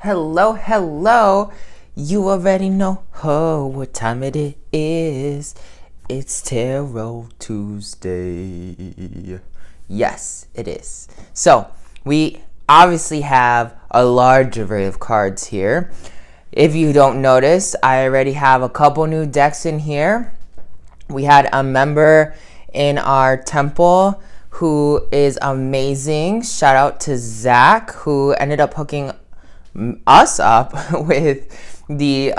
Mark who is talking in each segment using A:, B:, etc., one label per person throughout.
A: Hello, hello. You already know what time it is. It's Tarot Tuesday. Yes, it is. So, we obviously have a large array of cards here. If you don't notice, I already have a couple new decks in here. We had a member in our temple who is amazing. Shout out to Zach, who ended up hooking us up with the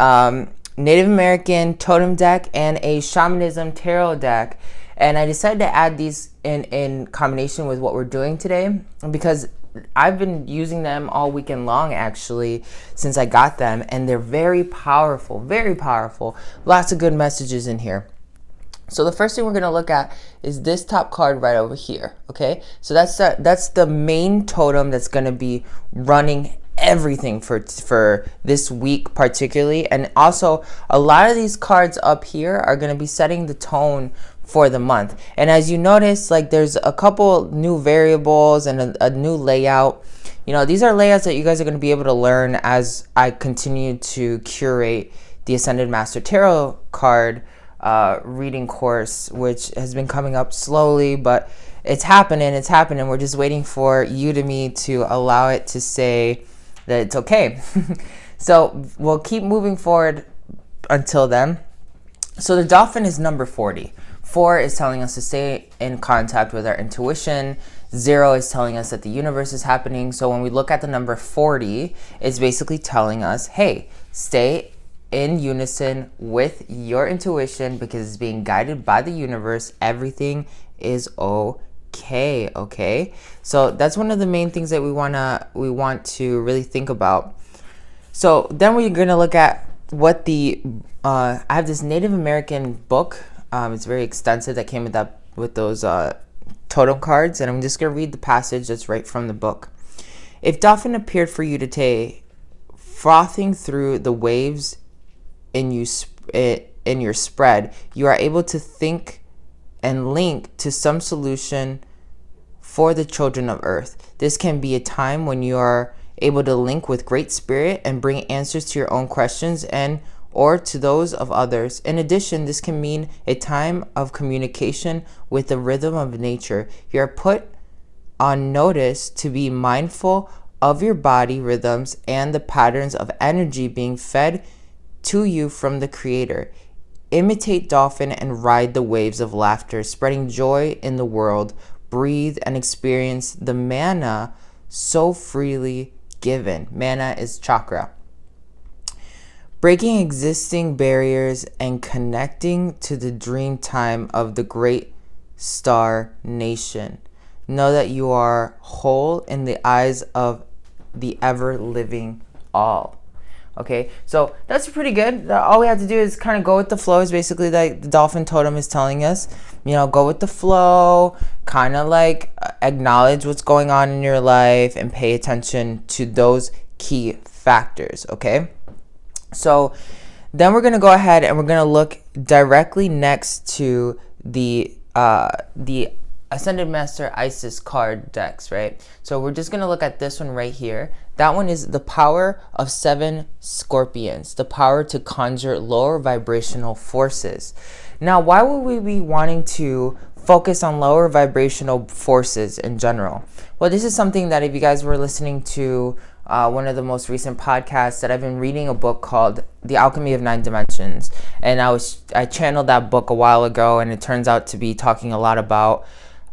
A: Native American totem deck and a shamanism tarot deck. And I decided to add these in combination with what we're doing today because I've been using them all weekend long, actually, since I got them. And they're very powerful, very powerful. Lots of good messages in here. So the first thing we're going to look at is this top card right over here, okay? So that's the main totem that's going to be running everything for this week particularly. And also, a lot of these cards up here are going to be setting the tone for the month. And as you notice, like there's a couple new variables and a new layout. You know, these are layouts that you guys are going to be able to learn as I continue to curate the Ascended Master Tarot card reading course, which has been coming up slowly, but it's happening. We're just waiting for Udemy to allow it to say that it's okay. So we'll keep moving forward until then. So the dolphin is number 40. 4 is telling us to stay in contact with our intuition. 0 is telling us that the universe is happening. So when we look at the number 40, it's basically telling us, hey, stay in unison with your intuition because it's being guided by the universe. Everything is okay. So that's one of the main things that we want to really think about. So then we're gonna look at what the I have this Native American book. It's very extensive that came with those totem cards, and I'm just gonna read the passage that's right from the book. If dolphin appeared for you today, frothing through the waves in your spread, you are able to think and link to some solution for the children of Earth. This can be a time when you are able to link with Great Spirit and bring answers to your own questions and or to those of others. In addition, this can mean a time of communication with the rhythm of nature. You are put on notice to be mindful of your body rhythms and the patterns of energy being fed to you from the Creator. Imitate dolphin and ride the waves of laughter, spreading joy in the world. Breathe and experience the manna so freely given. Manna is chakra. Breaking existing barriers and connecting to the dream time of the great star nation. Know that you are whole in the eyes of the ever-living all. Okay, so that's pretty good. All we have to do is kind of go with the flow, is basically like the dolphin totem is telling us. You know, go with the flow, kind of like acknowledge what's going on in your life and pay attention to those key factors, okay? So then we're going to go ahead and we're going to look directly next to the Ascended Master Isis card decks, right? So we're just going to look at this one right here. That one is the power of 7 scorpions, the power to conjure lower vibrational forces. Now, why would we be wanting to focus on lower vibrational forces in general? Well, this is something that if you guys were listening to one of the most recent podcasts, that I've been reading a book called The Alchemy of 9 Dimensions. And I channeled that book a while ago, and it turns out to be talking a lot about,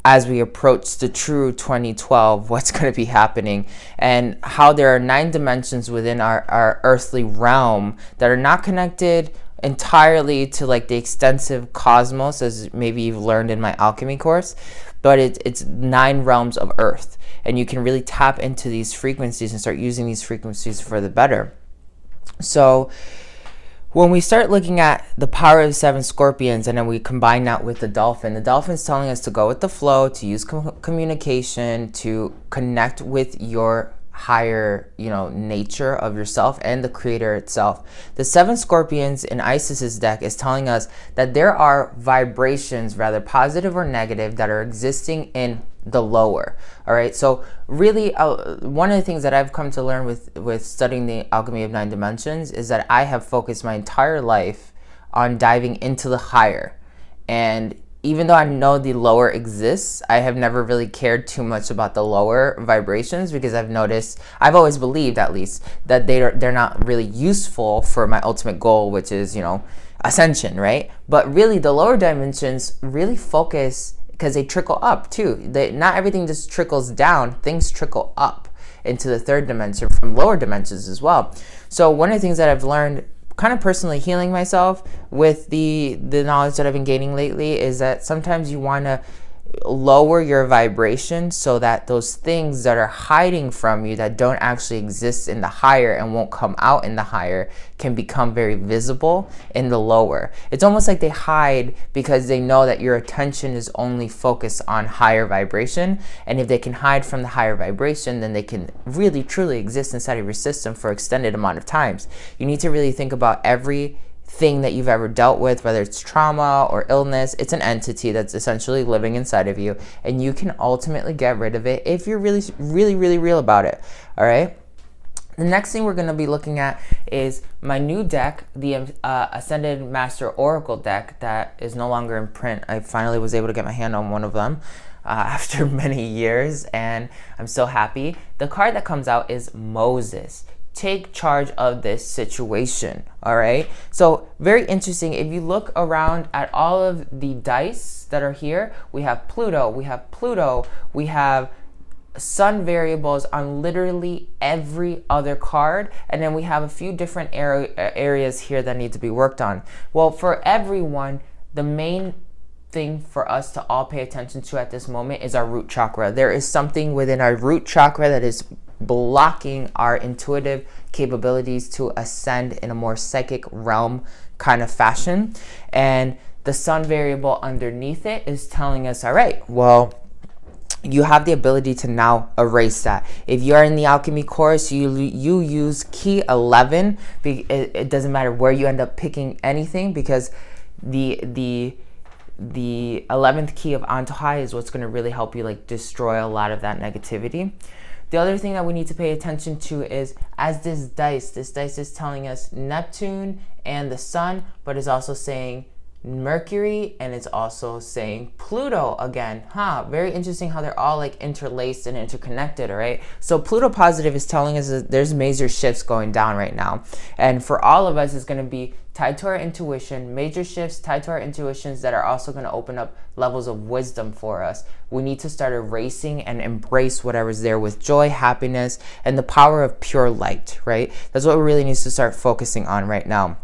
A: as we approach the true 2012, what's going to be happening, and how there are 9 dimensions within our earthly realm that are not connected entirely to like the extensive cosmos, as maybe you've learned in my alchemy course, but it's 9 realms of earth, and you can really tap into these frequencies and start using these frequencies for the better. So when we start looking at the power of 7 scorpions, and then we combine that with the dolphin's telling us to go with the flow, to use communication, to connect with your higher, nature of yourself and the Creator itself. The 7 scorpions in Isis's deck is telling us that there are vibrations, rather positive or negative, that are existing in the lower. All right, so really one of the things that I've come to learn with studying the alchemy of 9 dimensions is that I have focused my entire life on diving into the higher. And even though I know the lower exists, I have never really cared too much about the lower vibrations, because I've always believed, at least, that they're not really useful for my ultimate goal, which is, ascension, right? But really, the lower dimensions really focus, because they trickle up too. Not everything just trickles down, things trickle up into the third dimension from lower dimensions as well. So one of the things that I've learned, kind of personally healing myself with the knowledge that I've been gaining lately, is that sometimes you want to lower your vibration so that those things that are hiding from you, that don't actually exist in the higher and won't come out in the higher, can become very visible in the lower. It's almost like they hide because they know that your attention is only focused on higher vibration, and if they can hide from the higher vibration, then they can really truly exist inside of your system for extended amount of times. You need to really think about every thing that you've ever dealt with, whether it's trauma or illness. It's an entity that's essentially living inside of you, and you can ultimately get rid of it if you're really, really, really real about it. All right. The next thing we're going to be looking at is my new deck, the Ascended Master Oracle deck that is no longer in print. I finally was able to get my hand on one of them after many years, and I'm so happy. The card that comes out is Moses. Take charge of this situation. All right, so very interesting. If you look around at all of the dice that are here, we have Pluto, we have sun variables on literally every other card, and then we have a few different areas here that need to be worked on. Well, for everyone, the main thing for us to all pay attention to at this moment is our root chakra. There is something within our root chakra that is blocking our intuitive capabilities to ascend in a more psychic realm kind of fashion. And the sun variable underneath it is telling us, all right, well, you have the ability to now erase that. If you're in the alchemy course, you use key 11. It doesn't matter where you end up picking anything, because the 11th key of Antojai is what's going to really help you destroy a lot of that negativity. The other thing that we need to pay attention to is, as this dice is telling us Neptune and the sun, but is also saying Mercury, and it's also saying Pluto again. Very interesting how they're all interlaced and interconnected. All right, so Pluto positive is telling us that there's major shifts going down right now, and for all of us, it's going to be tied to our intuition, major shifts tied to our intuitions that are also going to open up levels of wisdom for us. We need to start erasing and embrace whatever's there with joy, happiness, and the power of pure light, right? That's what we really need to start focusing on right now.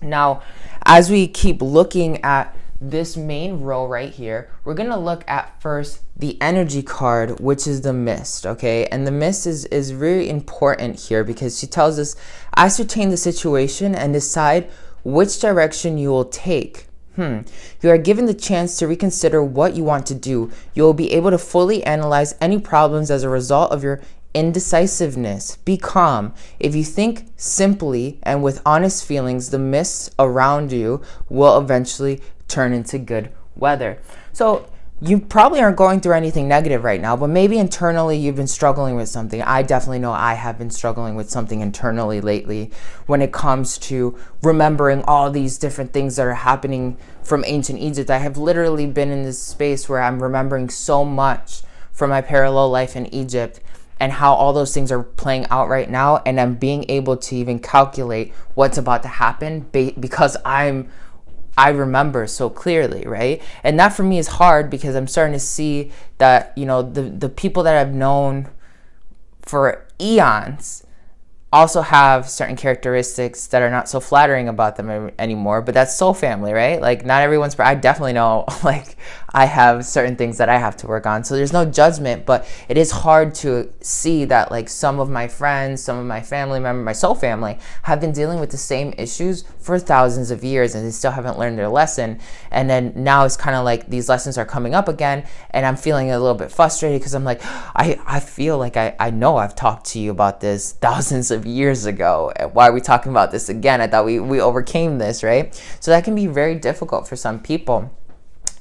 A: Now, as we keep looking at this main row right here, we're going to look at first the energy card, which is the mist, okay? And the mist is really important here, because she tells us, ascertain the situation and decide which direction you will take. You are given the chance to reconsider what you want to do. You will be able to fully analyze any problems as a result of your indecisiveness. Be calm. If you think simply and with honest feelings, the mist around you will eventually turn into good weather. So you probably aren't going through anything negative right now, but maybe internally you've been struggling with something. I definitely know I have been struggling with something internally lately when it comes to remembering all these different things that are happening from ancient Egypt. I have literally been in this space where I'm remembering so much from my parallel life in Egypt, and how all those things are playing out right now, and I'm being able to even calculate what's about to happen because I remember so clearly, right? And that for me is hard, because I'm starting to see that, the people that I've known for eons also have certain characteristics that are not so flattering about them anymore, but that's soul family, right? Not everyone's, I definitely know, I have certain things that I have to work on. So there's no judgment, but it is hard to see that some of my friends, some of my family members, my soul family have been dealing with the same issues for thousands of years, and they still haven't learned their lesson. And then now it's kind of these lessons are coming up again, and I'm feeling a little bit frustrated, because I'm I feel I know I've talked to you about this thousands of years ago. Why are we talking about this again? I thought we overcame this, right? So that can be very difficult for some people.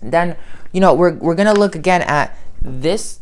A: Then, we're going to look again at this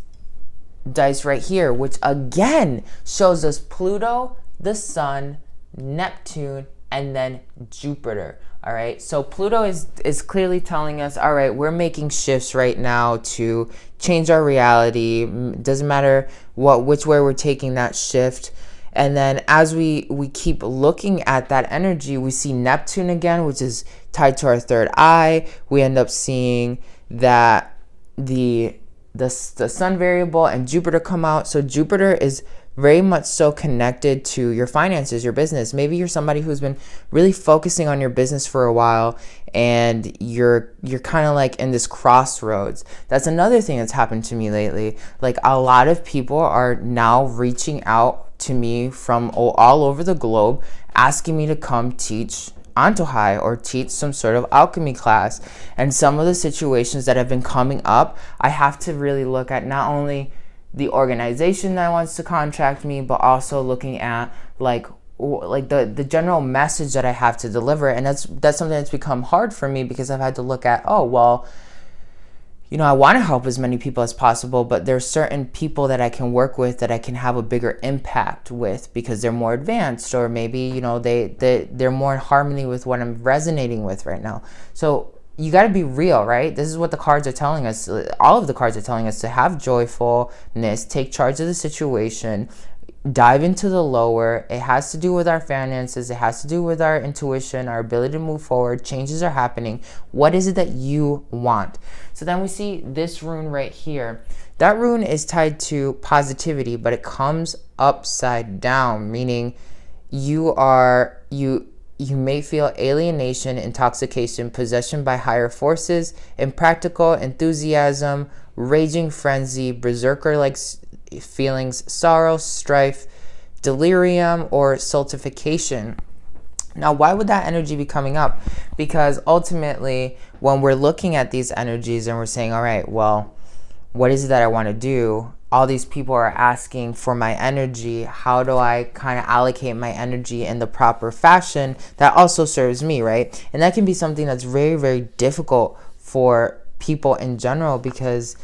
A: dice right here, which again shows us Pluto, the Sun, Neptune, and then Jupiter. All right, so Pluto is clearly telling us, all right, we're making shifts right now to change our reality. Doesn't matter which way we're taking that shift. And then as we keep looking at that energy, we see Neptune again, which is tied to our third eye. We end up seeing that the Sun variable and Jupiter come out. So Jupiter is very much so connected to your finances, your business. Maybe you're somebody who's been really focusing on your business for a while, and you're kind of like in this crossroads. That's another thing that's happened to me lately. Like, a lot of people are now reaching out to me from all over the globe, asking me to come teach Antojai or teach some sort of alchemy class. And some of the situations that have been coming up, I have to really look at not only the organization that wants to contract me, but also looking at like the general message that I have to deliver. And that's something that's become hard for me, because I've had to look at, oh, well, you know, I want to help as many people as possible, but there's certain people that I can work with that I can have a bigger impact with because they're more advanced, or maybe, you know, they're more in harmony with what I'm resonating with right now. So you got to be real, right? This is what the cards are telling us. All of the cards are telling us to have joyfulness, take charge of the situation, dive into the lower. It has to do with our finances. It has to do with our intuition, our ability to move forward. Changes are happening. What is it that you want? So then we see this rune right here. That rune is tied to positivity, but it comes upside down, meaning you may feel alienation, intoxication, possession by higher forces, impractical enthusiasm, raging frenzy, berserker-like feelings, sorrow, strife, delirium, or stultification. Now, why would that energy be coming up? Because ultimately, when we're looking at these energies and we're saying, all right, well, what is it that I want to do? All these people are asking for my energy. How do I kind of allocate my energy in the proper fashion that also serves me, right? And that can be something that's very, very difficult for people in general, because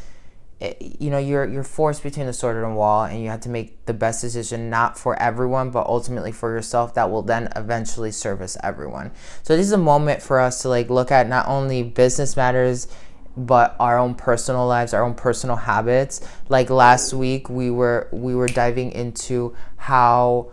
A: you know, you're forced between the sword and the wall, and you have to make the best decision, not for everyone, but ultimately for yourself, that will then eventually service everyone. So this is a moment for us to like look at not only business matters, but our own personal lives, our own personal habits. Like last week, we were diving into how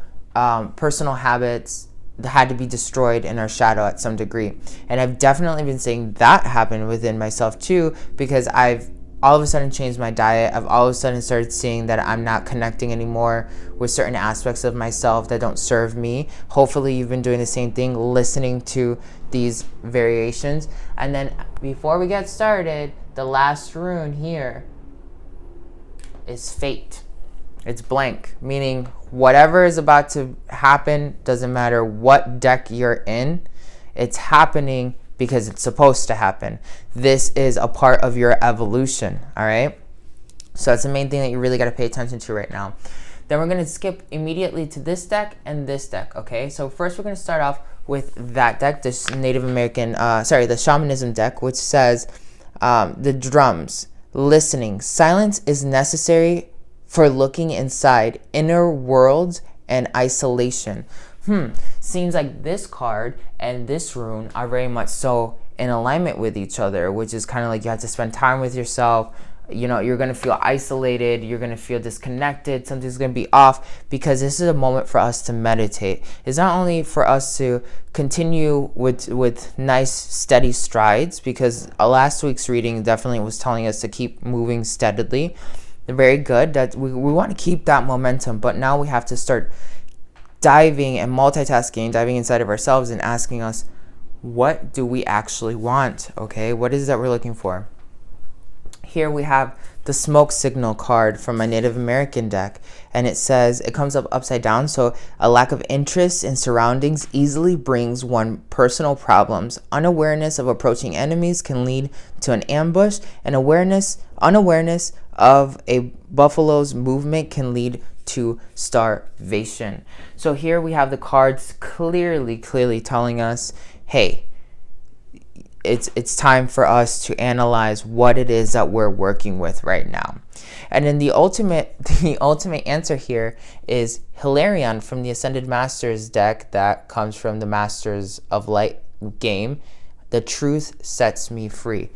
A: personal habits had to be destroyed in our shadow at some degree. And I've definitely been seeing that happen within myself too, because I've all of a sudden changed my diet. I've all of a sudden started seeing that I'm not connecting anymore with certain aspects of myself that don't serve me. Hopefully you've been doing the same thing, listening to these variations. And then before we get started, the last rune here is fate. It's blank, meaning whatever is about to happen, doesn't matter what deck you're in, it's happening because it's supposed to happen. This is a part of your evolution, all right? So that's the main thing that you really got to pay attention to right now. Then we're going to skip immediately to this deck and this deck, okay? So first we're going to start off with that deck, this Native American, the shamanism deck, which says the drums, listening. Silence is necessary for looking inside, inner worlds, and isolation. Seems like this card and this rune are very much so in alignment with each other, which is kind of like you have to spend time with yourself. You know, you're going to feel isolated, you're going to feel disconnected, something's going to be off, because this is a moment for us to meditate. It's not only for us to continue with nice steady strides, because last week's reading definitely was telling us to keep moving steadily. Very good, that we want to keep that momentum, but now we have to start diving and multitasking, diving inside of ourselves and asking us, what do we actually want? Okay, what is it that we're looking for? Here we have the smoke signal card from my Native American deck, and it says, it comes up upside down, so a lack of interest in surroundings easily brings one personal problems. Unawareness of approaching enemies can lead to an ambush, and unawareness of a buffalo's movement can lead to starvation. So here we have the cards clearly telling us, hey, it's time for us to analyze what it is that we're working with right now. And then the ultimate answer here is Hilarion from the Ascended Masters deck that comes from the Masters of Light game. The truth sets me free.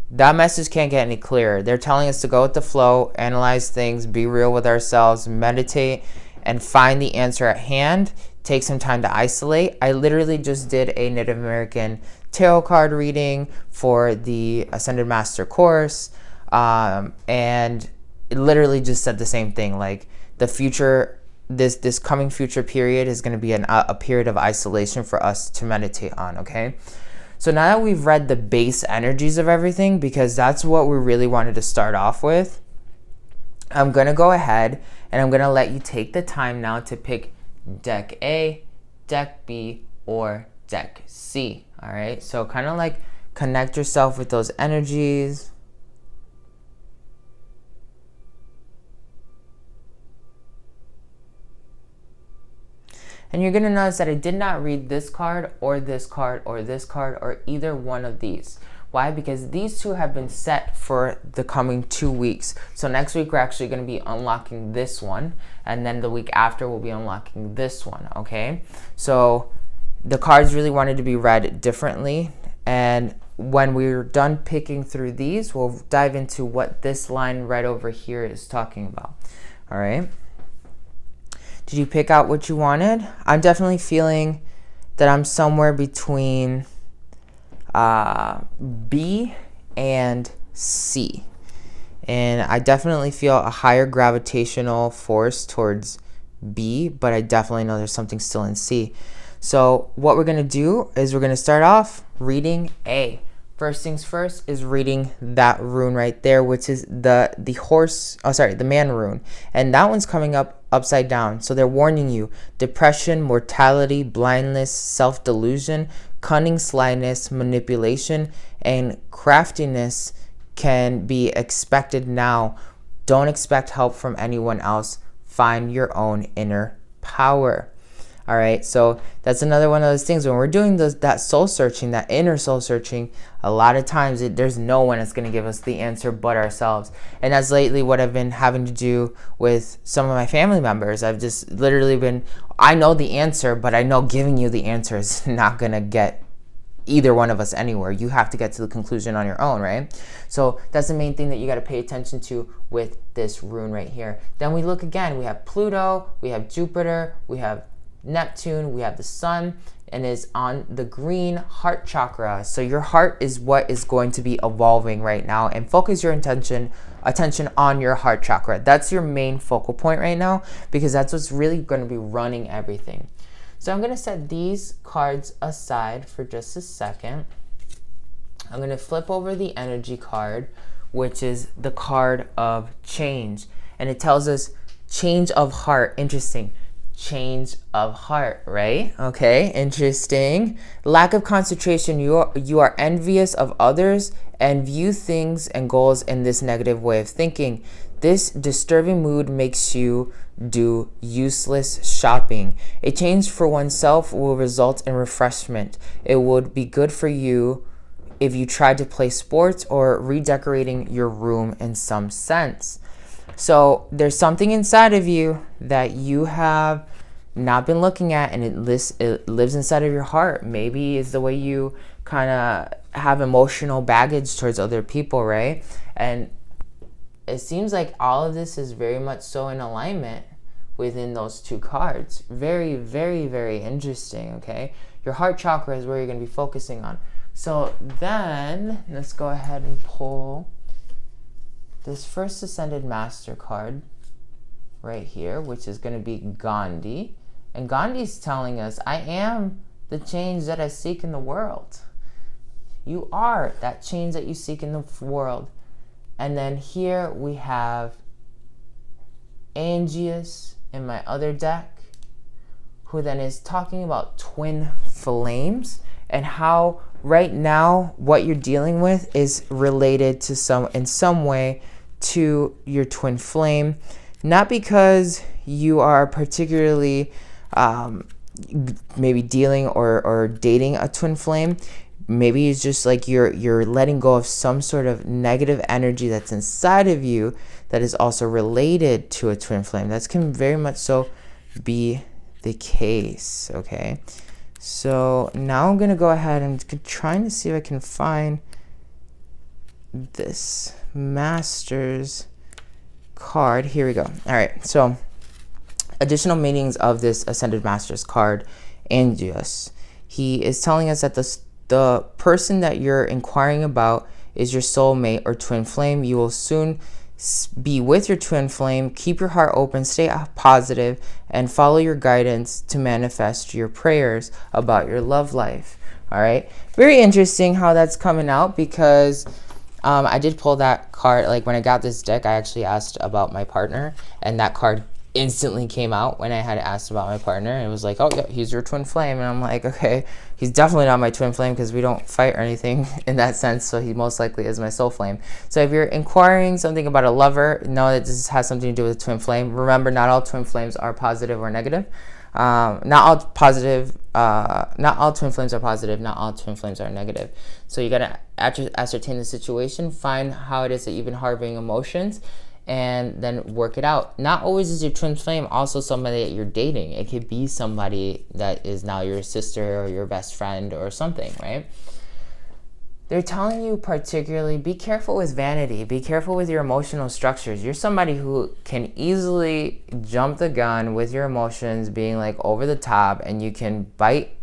A: That message can't get any clearer. They're telling us to go with the flow, analyze things, be real with ourselves, meditate, and find the answer at hand. Take some time to isolate. I literally just did a Native American tarot card reading for the Ascended Master course, and it literally just said the same thing. Like, the future, this coming future period is going to be a period of isolation for us to meditate on, okay? So now that we've read the base energies of everything, because that's what we really wanted to start off with, I'm going to go ahead and I'm going to let you take the time now to pick deck A, deck B, or deck C. All right, so kind of like connect yourself with those energies. And you're going to notice that I did not read this card or this card or this card or either one of these. Why? Because these two have been set for the coming 2 weeks. So next week we're actually going to be unlocking this one, and then the week after we'll be unlocking this one, okay? So the cards really wanted to be read differently, and when we're done picking through these, we'll dive into what this line right over here is talking about. All right? Did you pick out what you wanted? I'm definitely feeling that I'm somewhere between B and C. And I definitely feel a higher gravitational force towards B, but I definitely know there's something still in C. So what we're going to do is we're going to start off reading A. First things first is reading that rune right there, which is the man rune. And that one's coming up upside down. So they're warning you: depression, mortality, blindness, self-delusion, cunning, slyness, manipulation, and craftiness can be expected now. Don't expect help from anyone else. Find your own inner power. All right, so that's another one of those things. When we're doing that soul searching, that inner soul searching, a lot of times there's no one that's going to give us the answer but ourselves. And that's lately what I've been having to do with some of my family members. I've just literally I know the answer, but I know giving you the answer is not going to get either one of us anywhere. You have to get to the conclusion on your own, right? So that's the main thing that you got to pay attention to with this rune right here. Then we look again. We have Pluto, we have Jupiter, we have Neptune, we have the sun, and is on the green heart chakra. So your heart is what is going to be evolving right now, and focus your attention on your heart chakra. That's your main focal point right now, because that's what's really going to be running everything. So I'm going to set these cards aside for just a second. I'm going to flip over the energy card, which is the card of change, and it tells us change of heart. Interesting. Change of heart, right? Okay, interesting. Lack of concentration. You are envious of others and view things and goals in this negative way of thinking. This disturbing mood makes you do useless shopping. A change for oneself will result in refreshment. It would be good for you if you tried to play sports or redecorating your room in some sense. So there's something inside of you that you have not been looking at, and it lives inside of your heart. Maybe is the way you kind of have emotional baggage towards other people, right? And it seems like all of this is very much so in alignment within those two cards. Very, very, very interesting, okay? Your heart chakra is where you're going to be focusing on. So then let's go ahead and pull this first Ascended Master card right here, which is going to be Gandhi. And Gandhi's telling us, I am the change that I seek in the world. You are that change that you seek in the world. And then here we have Angius in my other deck, who then is talking about twin flames, and how right now what you're dealing with is related to in some way to your twin flame. Not because you are particularly maybe dealing or dating a twin flame, maybe it's just like you're letting go of some sort of negative energy that's inside of you that is also related to a twin flame. That can very much so be the case, okay? So now I'm going to go ahead and trying to see if I can find this Master's card. Here we go. All right, so additional meanings of this Ascended Master's card, Angios. He is telling us that the person that you're inquiring about is your soulmate or twin flame. You will soon be with your twin flame. Keep your heart open, stay positive, and follow your guidance to manifest your prayers about your love life. All right, very interesting how that's coming out, because I did pull that card. Like when I got this deck, I actually asked about my partner, and that card instantly came out when I had asked about my partner. It was like, oh yeah, he's your twin flame. And I'm like, okay, he's definitely not my twin flame because we don't fight or anything in that sense, so he most likely is my soul flame. So if you're inquiring something about a lover, know that this has something to do with twin flame. Remember, not all twin flames are positive or negative. Not all twin flames are positive, not all twin flames are negative. So you gotta ascertain the situation, find how it is that you've been harboring emotions, and then work it out. Not always is your twin flame also somebody that you're dating. It could be somebody that is now your sister or your best friend or something, right? They're telling you particularly, be careful with vanity. Be careful with your emotional structures. You're somebody who can easily jump the gun with your emotions being like over the top, and you can bite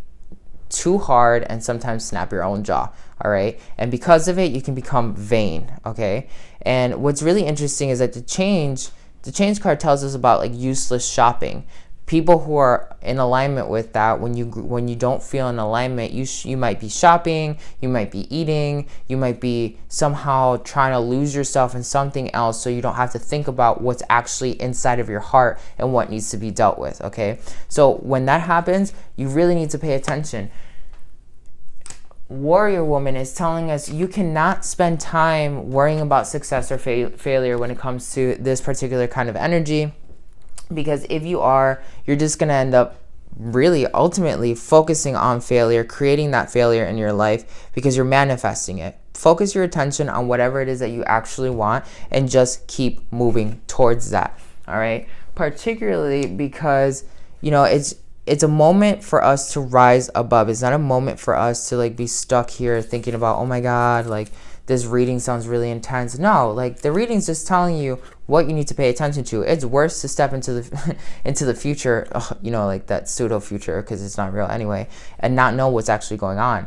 A: too hard and sometimes snap your own jaw, all right? And because of it, you can become vain, okay? And what's really interesting is that the change card tells us about like useless shopping. People who are in alignment with that, when you don't feel in alignment, you might be shopping, you might be eating, you might be somehow trying to lose yourself in something else, so you don't have to think about what's actually inside of your heart and what needs to be dealt with, okay? So when that happens, you really need to pay attention. Warrior Woman is telling us you cannot spend time worrying about success or failure when it comes to this particular kind of energy. Because if you are, you're just going to end up really ultimately focusing on failure, creating that failure in your life because you're manifesting it. Focus your attention on whatever it is that you actually want and just keep moving towards that. All right. Particularly because, you know, it's a moment for us to rise above. It's not a moment for us to like be stuck here thinking about, oh my God, like this reading sounds really intense. No, like the reading's just telling you what you need to pay attention to. It's worse to step into the into the future, you know, like that pseudo future, because it's not real anyway, and not know what's actually going on.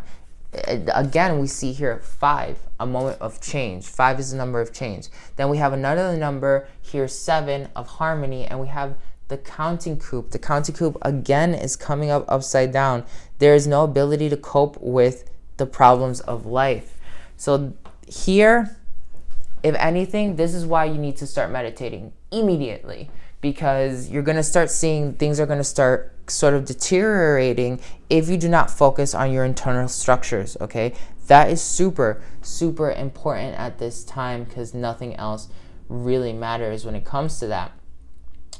A: Again, we see here 5, a moment of change. 5 is the number of change. Then we have another number here, 7, of harmony, and we have the counting coup. The counting coup again is coming up upside down. There is no ability to cope with the problems of life. So here, if anything, this is why you need to start meditating immediately, because you're going to start seeing things are going to start sort of deteriorating if you do not focus on your internal structures, okay? That is super, super important at this time, because nothing else really matters when it comes to that.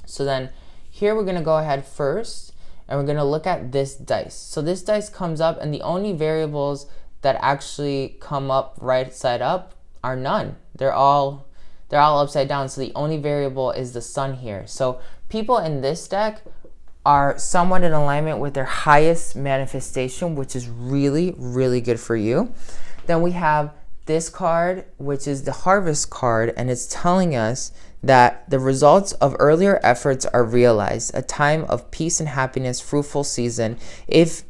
A: So then here we're going to go ahead first, and we're going to look at this dice. So this dice comes up, and the only variables that actually come up right side up are none. They're all upside down. So the only variable is the sun here. So people in this deck are somewhat in alignment with their highest manifestation, which is really, really good for you. Then we have this card, which is the Harvest card, and it's telling us that the results of earlier efforts are realized, a time of peace and happiness, fruitful season. If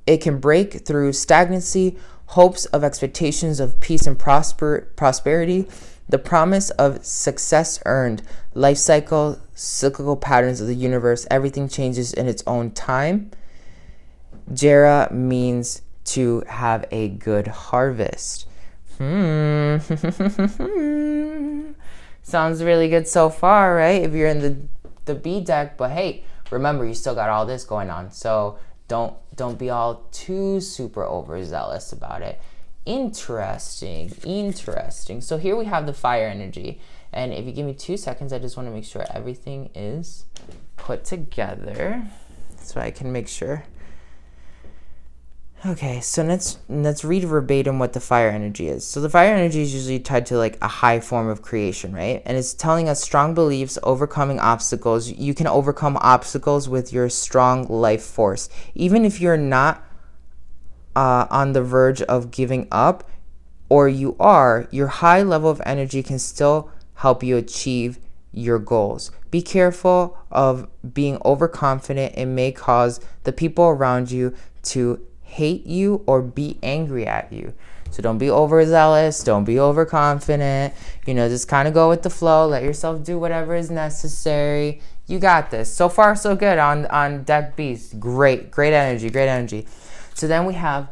A: it can break through stagnancy, hopes of expectations of peace and prosperity, the promise of success earned, life cycle, cyclical patterns of the universe, everything changes in its own time. Jera means to have a good harvest. Sounds really good so far, right? If you're in the B deck, but hey, remember you still got all this going on, so don't be all too super overzealous about it. Interesting. So here we have the fire energy, and if you give me 2 seconds, I just want to make sure everything is put together so I can make sure. Okay, so let's read verbatim what the fire energy is. So the fire energy is usually tied to like a high form of creation, right? And it's telling us strong beliefs, overcoming obstacles. You can overcome obstacles with your strong life force. Even if you're not on the verge of giving up, or you are, your high level of energy can still help you achieve your goals. Be careful of being overconfident. It may cause the people around you to hate you or be angry at you. So don't be overzealous, don't be overconfident, just kind of go with the flow, let yourself do whatever is necessary. You got this. So far so good on deck B. Great energy. So then we have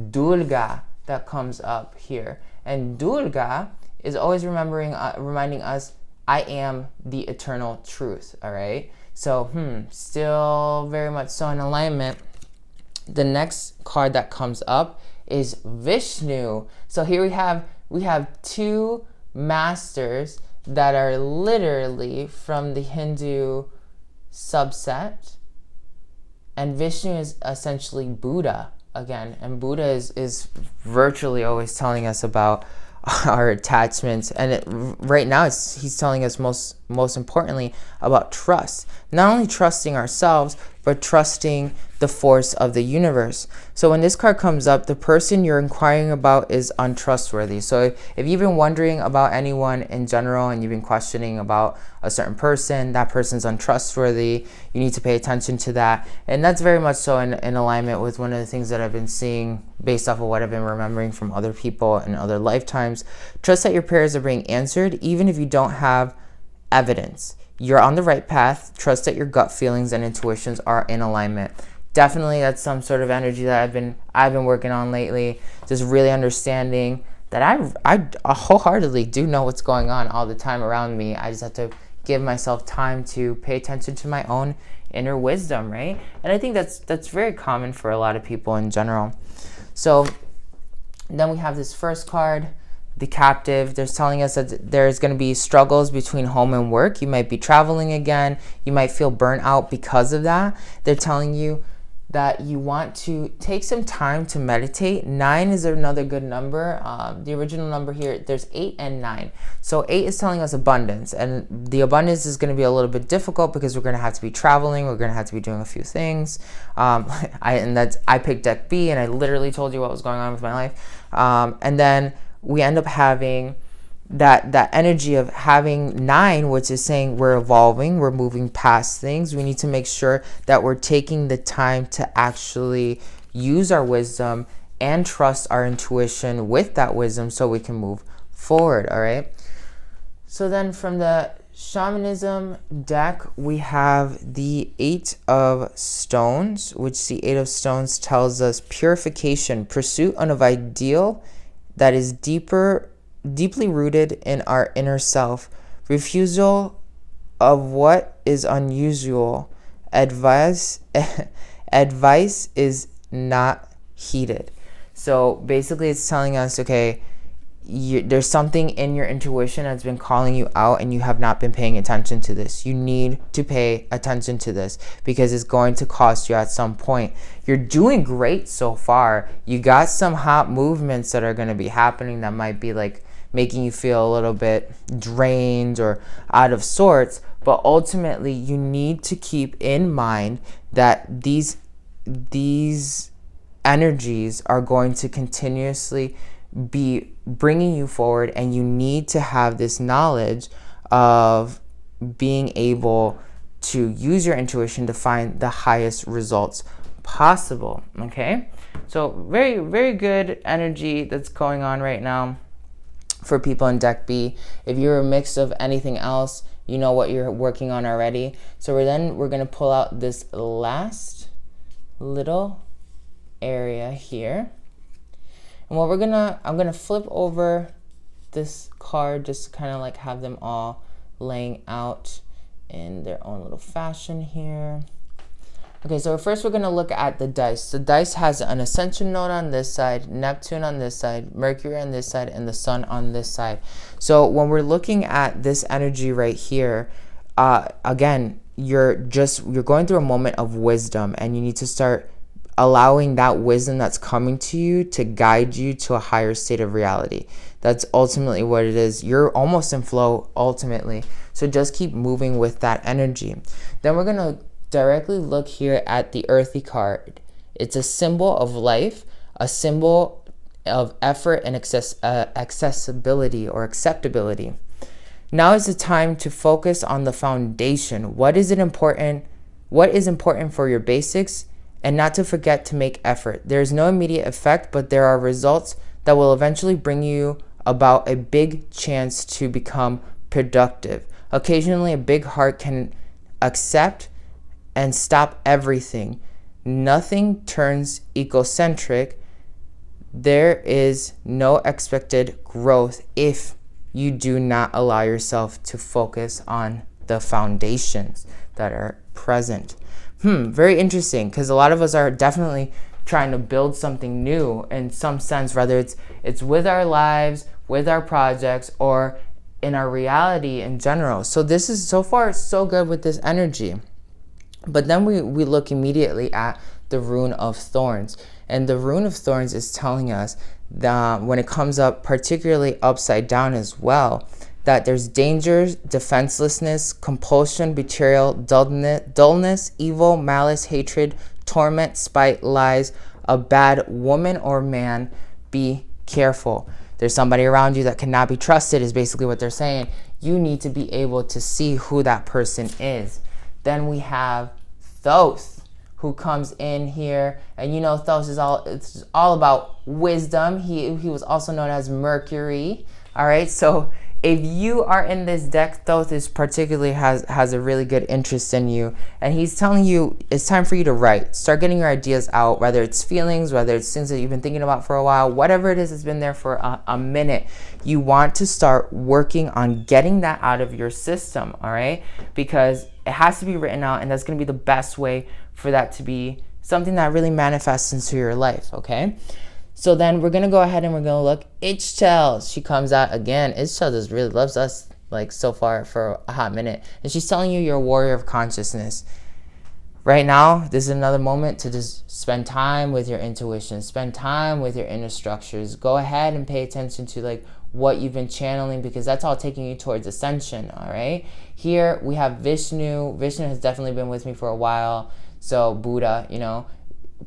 A: Durga that comes up here, and Durga is always reminding us, I am the eternal truth. All right, so still very much so in alignment. The next card that comes up is Vishnu. So here we have two masters that are literally from the Hindu subset, and Vishnu is essentially Buddha again, and Buddha is virtually always telling us about our attachments, and right now he's telling us most importantly about trust. Not only trusting ourselves, but trusting the force of the universe. So when this card comes up, the person you're inquiring about is untrustworthy. So if you've been wondering about anyone in general and you've been questioning about a certain person, that person's untrustworthy. You need to pay attention to that. And that's very much so in alignment with one of the things that I've been seeing based off of what I've been remembering from other people in other lifetimes. Trust that your prayers are being answered, even if you don't have evidence. You're on the right path. Trust that your gut feelings and intuitions are in alignment. Definitely that's some sort of energy that I've been working on lately. Just really understanding that I wholeheartedly do know what's going on all the time around me. I just have to give myself time to pay attention to my own inner wisdom, right? And I think that's very common for a lot of people in general. So then we have this first card, the captive. They're telling us that there's going to be struggles between home and work. You might be traveling again. You might feel burnt out because of that. They're telling you that you want to take some time to meditate. 9 is another good number. The original number here, there's 8 and 9. So 8 is telling us abundance, and the abundance is going to be a little bit difficult because we're going to have to be traveling. We're going to have to be doing a few things. I picked deck B, and I literally told you what was going on with my life. And then we end up having that energy of having 9, which is saying we're evolving, we're moving past things. We need to make sure that we're taking the time to actually use our wisdom and trust our intuition with that wisdom so we can move forward. All right. So then from the shamanism deck, we have the 8 of stones, which the 8 of stones tells us purification, pursuit of ideal that is deeply rooted in our inner self, refusal of what is unusual, advice is not heeded. So basically it's telling us, okay, there's something in your intuition that's been calling you out and you have not been paying attention to this. You need to pay attention to this because it's going to cost you at some point. You're doing great so far. You got some hot movements that are going to be happening that might be like making you feel a little bit drained or out of sorts, but ultimately you need to keep in mind that these energies are going to continuously be bringing you forward, and you need to have this knowledge of being able to use your intuition to find the highest results possible. Okay, so very, very good energy that's going on right now for people in deck B. If you're a mix of anything else, you know what you're working on already. So we're going to pull out this last little area here. And what I'm gonna flip over this card just to kind of like have them all laying out in their own little fashion here. Okay, so first we're gonna look at the dice. The dice has an Ascension node on this side, Neptune on this side, Mercury on this side, and the Sun on this side. So when we're looking at this energy right here, again, you're going through a moment of wisdom, and you need to start allowing that wisdom that's coming to you to guide you to a higher state of reality. That's ultimately what it is. You're almost in flow ultimately. So just keep moving with that energy. Then we're going to directly look here at the earthy card. It's a symbol of life, a symbol of effort and accessibility or acceptability. Now is the time to focus on the foundation. What is important for your basics, and not to forget to make effort. There is no immediate effect, but there are results that will eventually bring you about a big chance to become productive. Occasionally, a big heart can accept and stop everything. Nothing turns egocentric. There is no expected growth if you do not allow yourself to focus on the foundations that are present. Very interesting, because a lot of us are definitely trying to build something new in some sense, whether it's with our lives, with our projects, or in our reality in general. So this is, so far, so good with this energy. But then we look immediately at the Rune of Thorns. And the Rune of Thorns is telling us that when it comes up, particularly upside down as well, that there's dangers, defenselessness, compulsion, betrayal, dullness, evil, malice, hatred, torment, spite, lies, a bad woman or man. Be careful. There's somebody around you that cannot be trusted, is basically what they're saying. You need to be able to see who that person is. Then we have Thoth, who comes in here, and Thoth is all about wisdom. He was also known as Mercury. All right, so if you are in this deck, Thoth is particularly has a really good interest in you, and he's telling you it's time for you to write. Start getting your ideas out, whether it's feelings, whether it's things that you've been thinking about for a while, whatever it is that's been there for a minute. You want to start working on getting that out of your system, all right? Because it has to be written out, and that's going to be the best way for that to be something that really manifests into your life, okay? So then we're going to go ahead and we're going to look. Ichtel, she comes out again. Ichtel just really loves us, like, so far for a hot minute. And she's telling you you're a warrior of consciousness. Right now, this is another moment to just spend time with your intuition. Spend time with your inner structures. Go ahead and pay attention to, like, what you've been channeling, because that's all taking you towards ascension, all right? Here we have Vishnu. Vishnu has definitely been with me for a while. So Buddha,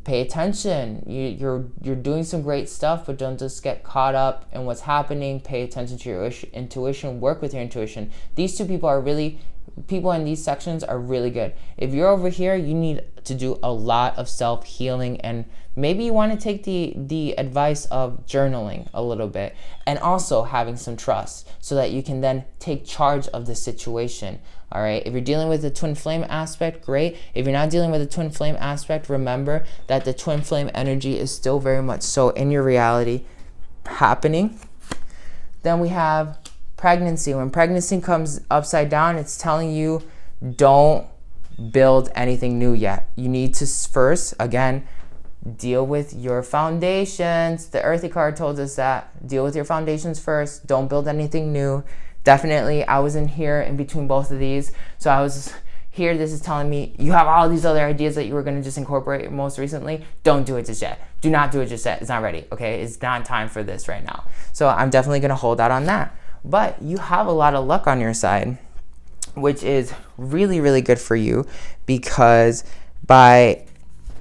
A: pay attention. You're doing some great stuff, but don't just get caught up in what's happening. Pay attention to your intuition. Work with your intuition. These two people in these sections are really good. If you're over here, you need to do a lot of self-healing, and maybe you want to take the advice of journaling a little bit, and also having some trust so that you can then take charge of the situation. All right, if you're dealing with the twin flame aspect, great. If you're not dealing with the twin flame aspect, remember that the twin flame energy is still very much so in your reality happening. Then we have pregnancy. When pregnancy comes upside down, it's telling you don't build anything new yet. You need to first, again, deal with your foundations. The earthy card told us that. Deal with your foundations first. Don't build anything new. Definitely, I was in here in between both of these. So I was here, this is telling me you have all these other ideas that you were going to just incorporate most recently. Don't do it just yet. Do not do it just yet. It's not ready, okay? It's not time for this right now. So I'm definitely going to hold out on that. But you have a lot of luck on your side, which is really, really good for you, because by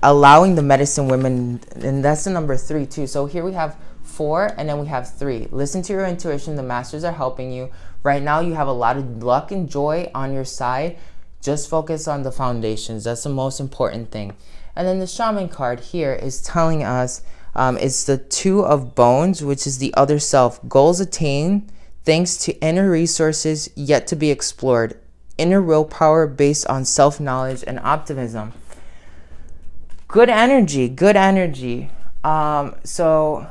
A: allowing the medicine women, and that's the number 3 too. So here we have 4 and then we have 3. Listen to your intuition. The masters are helping you. Right now you have a lot of luck and joy on your side. Just focus on the foundations. That's the most important thing. And then the shaman card here is telling us it's the 2 of bones, which is the other self. Goals attained thanks to inner resources yet to be explored. Inner willpower based on self-knowledge and optimism. Good energy, good energy. So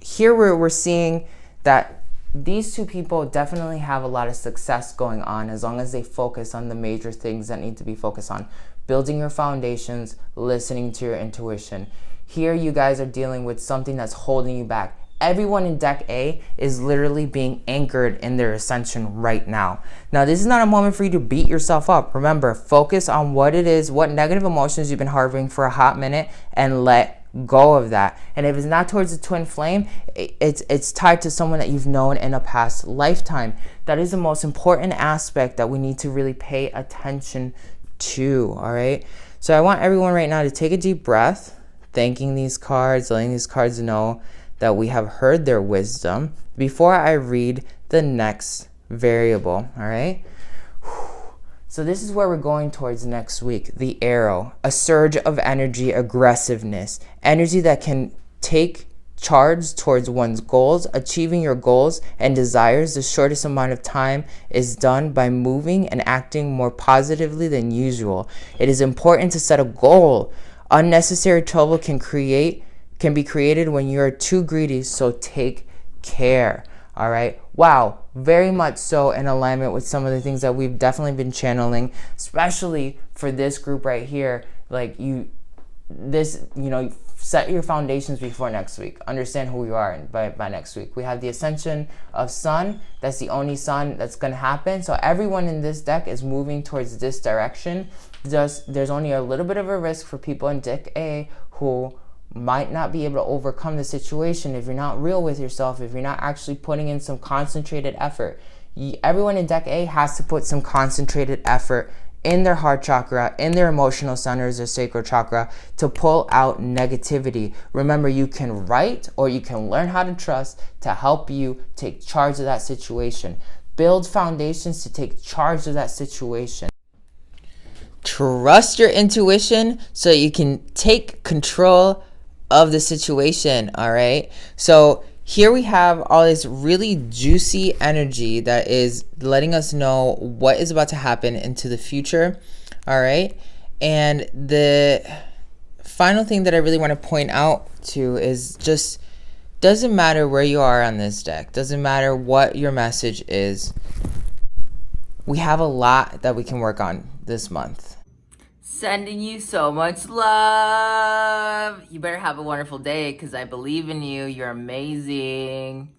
A: here we're seeing that these 2 people definitely have a lot of success going on as long as they focus on the major things that need to be focused on. Building your foundations, listening to your intuition. Here you guys are dealing with something that's holding you back. everyone in deck A is literally being anchored in their ascension right now. Now, this is not a moment for you to beat yourself up. Remember, focus on what it is, what negative emotions you've been harboring for a hot minute, and let go of that. And if it's not towards the twin flame, it's tied to someone that you've known in a past lifetime. That is the most important aspect that we need to really pay attention to, all right? So I want everyone right now to take a deep breath, thanking these cards, letting these cards know that we have heard their wisdom before I read the next variable, all right? So this is where we're going towards next week. The arrow, a surge of energy, aggressiveness, energy that can take charge towards one's goals. Achieving your goals and desires the shortest amount of time is done by moving and acting more positively than usual. It is important to set a goal. Unnecessary trouble can be created when you are too greedy, so take care. All right. Wow. Very much so in alignment with some of the things that we've definitely been channeling, especially for this group right here. Like set your foundations before next week. Understand who you are by next week. We have the ascension of sun. That's the only sun that's going to happen. So everyone in this deck is moving towards this direction. There's only a little bit of a risk for people in deck A who might not be able to overcome the situation if you're not real with yourself, if you're not actually putting in some concentrated effort. Everyone in deck A has to put some concentrated effort in their heart chakra, in their emotional centers, their sacral chakra, to pull out negativity. Remember, you can write or you can learn how to trust to help you take charge of that situation. Build foundations to take charge of that situation. Trust your intuition so you can take control of the situation, all right? So here we have all this really juicy energy that is letting us know what is about to happen into the future, all right? And the final thing that I really want to point out to is just, doesn't matter where you are on this deck, doesn't matter what your message is, we have a lot that we can work on this month. Sending you so much love. You better have a wonderful day because I believe in you. You're amazing.